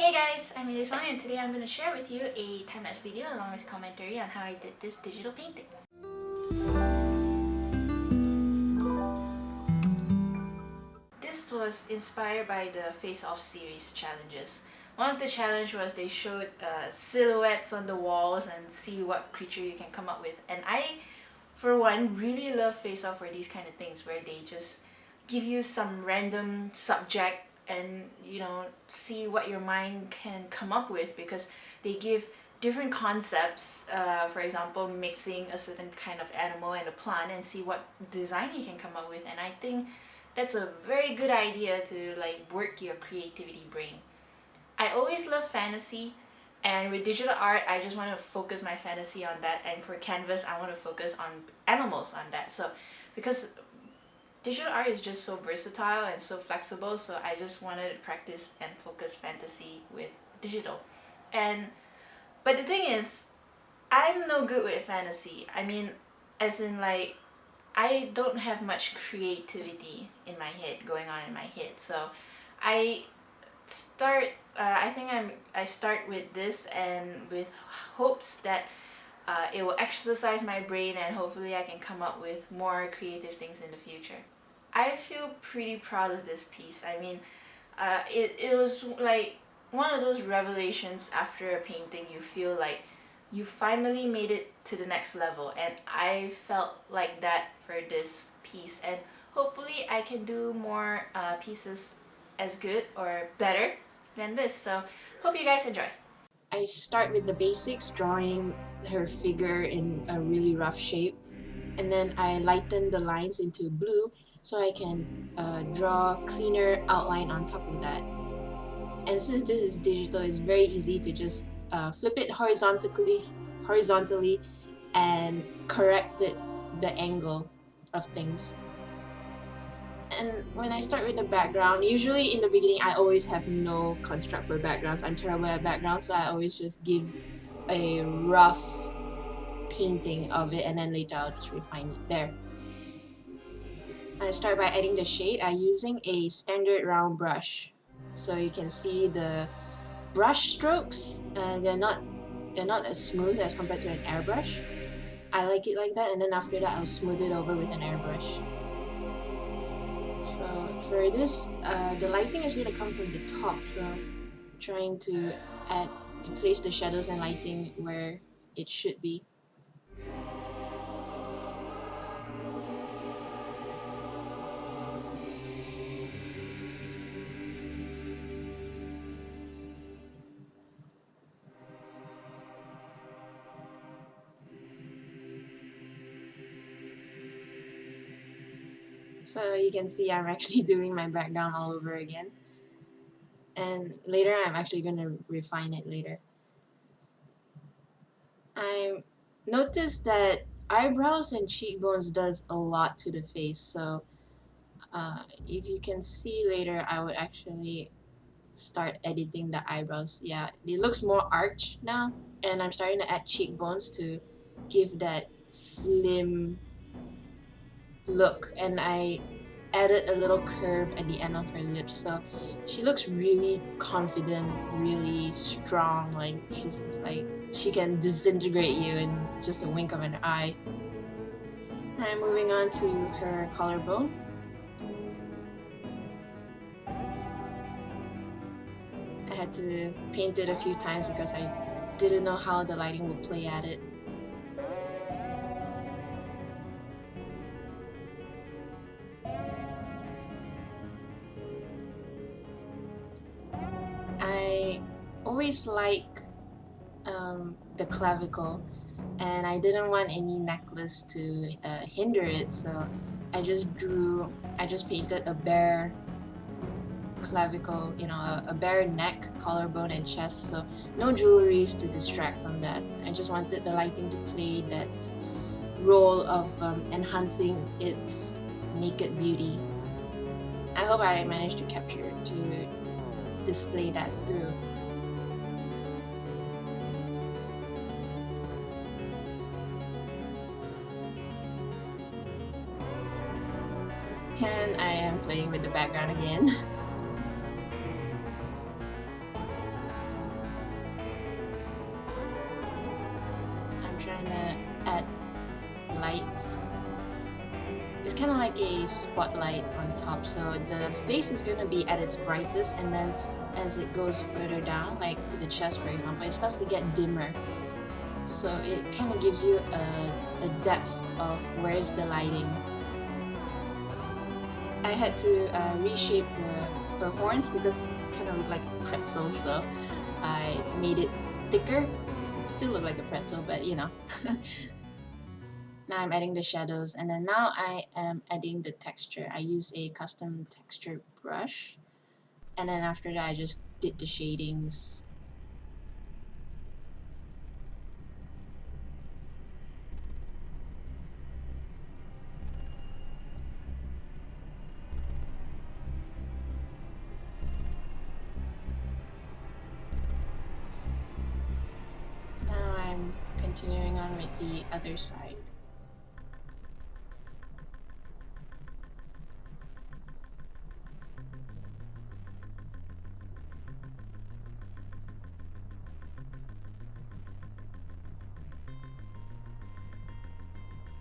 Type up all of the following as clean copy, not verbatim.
Hey guys, I'm Elise Wong, and today I'm going to share with you a time-lapse video along with commentary on how I did this digital painting. This was inspired by the Face Off series challenges. One of the challenges was they showed silhouettes on the walls and see what creature you can come up with. And I, for one, really love Face Off for these kind of things where they just give you some random subject and see what your mind can come up with, because they give different concepts, for example mixing a certain kind of animal and a plant, and see what design you can come up with. And I think that's a very good idea to work your creativity brain. I always love fantasy, and with digital art I just want to focus my fantasy on that, and for canvas I want to focus on animals on that. So because digital art is just so versatile and so flexible, so I just wanted to practice and focus fantasy with digital. But the thing is, I'm no good with fantasy. I mean, as in I don't have much creativity in my head going on in my head. So I start I start with this, and with hopes that it will exercise my brain, and hopefully I can come up with more creative things in the future. I feel pretty proud of this piece. I mean, it was like one of those revelations after a painting. You feel like you finally made it to the next level, and I felt like that for this piece, and hopefully I can do more pieces as good or better than this. So hope you guys enjoy. I start with the basics, drawing her figure in a really rough shape, and then I lighten the lines into blue so I can draw cleaner outline on top of that. And since this is digital, it's very easy to just flip it horizontally and correct the angle of things. And when I start with the background, usually in the beginning I always have no construct for backgrounds. I'm terrible at backgrounds, so I always just give a rough painting of it, and then later I'll just refine it there. I start by adding the shade. I'm using a standard round brush, so you can see the brush strokes. They're not as smooth as compared to an airbrush. I like it like that, and then after that I'll smooth it over with an airbrush. So for this, the lighting is going to come from the top, so I'm trying to place the shadows and lighting where it should be. So you can see I'm actually doing my background all over again. And later I'm actually going to refine it later. I noticed that eyebrows and cheekbones does a lot to the face. So if you can see later, I would actually start editing the eyebrows. Yeah, it looks more arched now. And I'm starting to add cheekbones to give that slim look, and I added a little curve at the end of her lips, so she looks really confident, really strong, like she's just like she can disintegrate you in just a wink of an eye. And moving on to her collarbone. I had to paint it a few times because I didn't know how the lighting would play at it. I always like the clavicle, and I didn't want any necklace to hinder it, so I just painted a bare clavicle, a bare neck, collarbone, and chest, so no jewelries to distract from that. I just wanted the lighting to play that role of enhancing its naked beauty. I hope I managed to display that through. And I am playing with the background again. trying to add lights. It's kind of like a spotlight on top, so the face is going to be at its brightest, and then as it goes further down, like to the chest for example, it starts to get dimmer. So it kind of gives you a depth of where's the lighting. I had to reshape the horns because it kind of looked like a pretzel, so I made it thicker. It still looked like a pretzel, but you know. Now I'm adding the shadows, and then now I am adding the texture. I use a custom texture brush, and then after that I just did the shadings. Now I'm continuing on with the other side.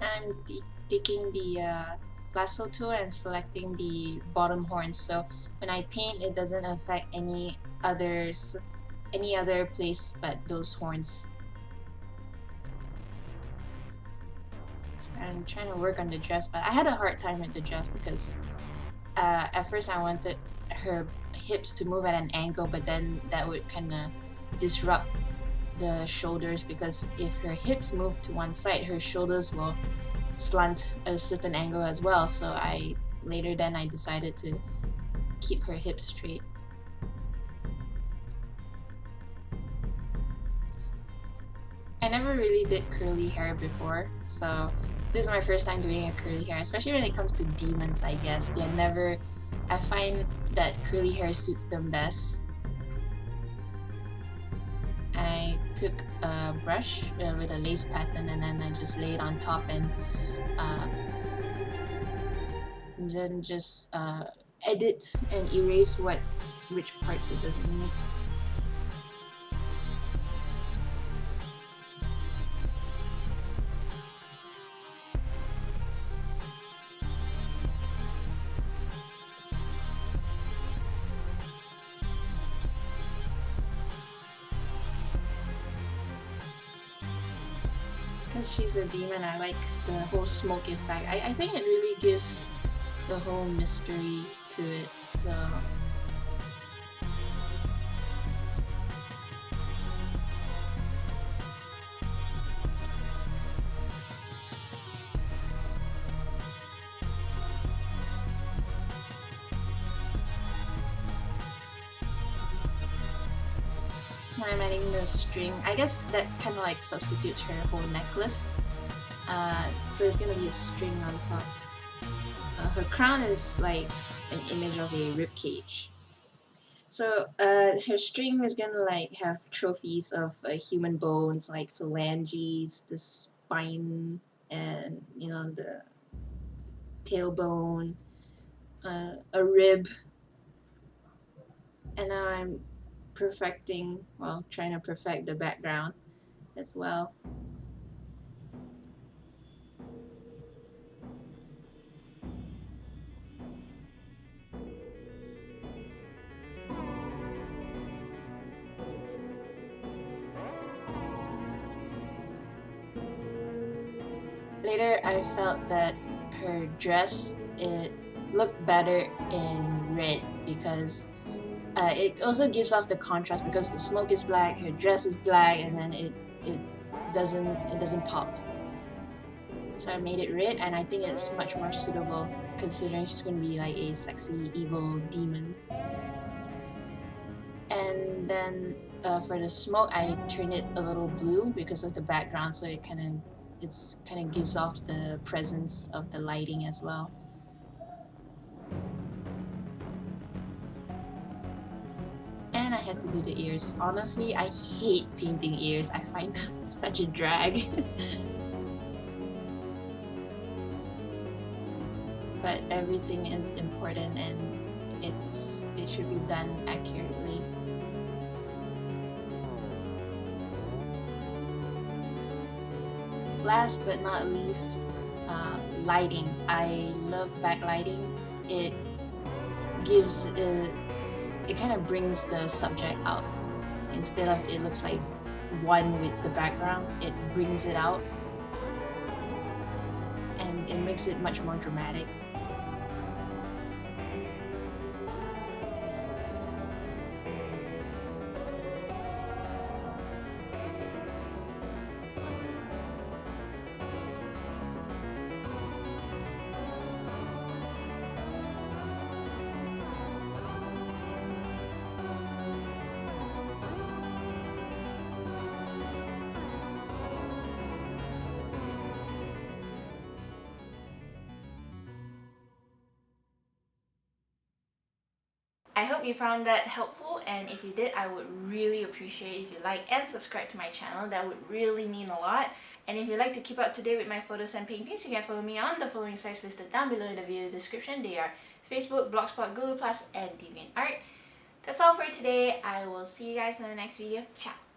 I'm taking the lasso tool and selecting the bottom horns, so when I paint it doesn't affect any other place but those horns. So I'm trying to work on the dress, but I had a hard time with the dress because at first I wanted her hips to move at an angle, but then that would kind of disrupt the shoulders, because if her hips move to one side, her shoulders will slant at a certain angle as well. So I decided to keep her hips straight. I never really did curly hair before, so this is my first time doing a curly hair, especially when it comes to demons, I guess. I find that curly hair suits them best. I took a brush with a lace pattern, and then I just lay it on top, and then just edit and erase which parts it doesn't need. Because she's a demon, I like the whole smoke effect. I think it really gives the whole mystery to it, so... I'm adding the string. I guess that kind of like substitutes her whole necklace. So it's gonna be a string on top. Her crown is like an image of a ribcage. So her string is gonna like have trophies of human bones, like phalanges, the spine, and you know, the tailbone, a rib. And now I'm trying to perfect the background as well. Later, I felt that her dress, it looked better in red because it also gives off the contrast, because the smoke is black, her dress is black, and then it doesn't pop. So I made it red, and I think it's much more suitable considering she's going to be like a sexy evil demon. And then for the smoke, I turned it a little blue because of the background, so it kind of gives off the presence of the lighting as well. And I had to do the ears. Honestly, I hate painting ears. I find them such a drag. But everything is important, and it should be done accurately. last but not least, lighting. I love backlighting. It gives it kind of brings the subject out. Instead of it looks like one with the background, it brings it out and it makes it much more dramatic. I hope you found that helpful, and if you did, I would really appreciate if you like and subscribe to my channel. That would really mean a lot. And if you'd like to keep up to date with my photos and paintings, you can follow me on the following sites listed down below in the video description. They are Facebook, Blogspot, Google+, and Deviantart. That's all for today. I will see you guys in the next video. Ciao!